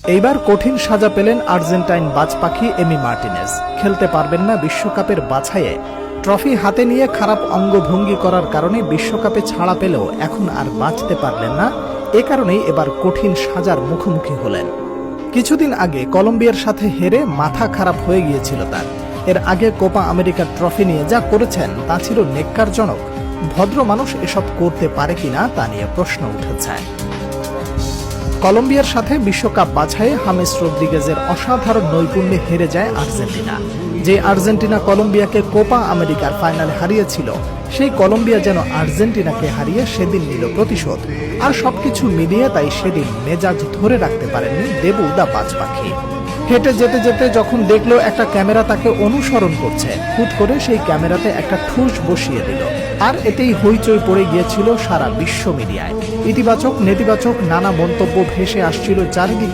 এইবার কঠিন সাজা পেলেন আর্জেন্টাইন বাজপাখি এমি মার্টিনেজ। খেলতে পারবেন না বিশ্বকাপের বাছাইয়ে। ট্রফি হাতে নিয়ে খারাপ অঙ্গভঙ্গি করার কারণে বিশ্বকাপে ছাড়া পেলেও এখন আর বাঁচতে পারলেন না। এ কারণেই এবার কঠিন সাজার মুখোমুখি হলেন। কিছুদিন আগে কলম্বিয়ার সাথে হেরে মাথা খারাপ হয়ে গিয়েছিল তার। এর আগে কোপা আমেরিকার ট্রফি নিয়ে যা করেছেন তা ছিল নেক্কারজনক। ভদ্র মানুষ এসব করতে পারে কিনা তা নিয়ে প্রশ্ন উঠেছে। কলম্বিয়ার সাথে বিশ্বকাপ বাছাইয়ে হামেস রদ্রিগেজের অসাধারণ নৈপুণ্যে হেরে যায় আর্জেন্টিনা। যে আর্জেন্টিনা কলম্বিয়াকে কোপা আমেরিকার ফাইনালে হারিয়েছিল, সেই কলম্বিয়া যেন আর্জেন্টিনাকে হারিয়ে সেদিন নিল প্রতিশোধ। আর সবকিছু মিলিয়ে তাই সেদিন মেজাজ ধরে রাখতে পারেননি দেবু দা বাজপাখি। হেঁটে যেতে যেতে যখন দেখলো একটা ক্যামেরা তাকে অনুসরণ করছে, হুট করে সেই ক্যামেরাতে একটা ঠুস বসিয়ে দিল। আর এতেই হইচই পড়ে গিয়েছিল সারা বিশ্ব মিডিয়ায়। ইতিবাচক নেতিবাচক নানা মন্তব্য ভেসে আসছিল চারিদিক।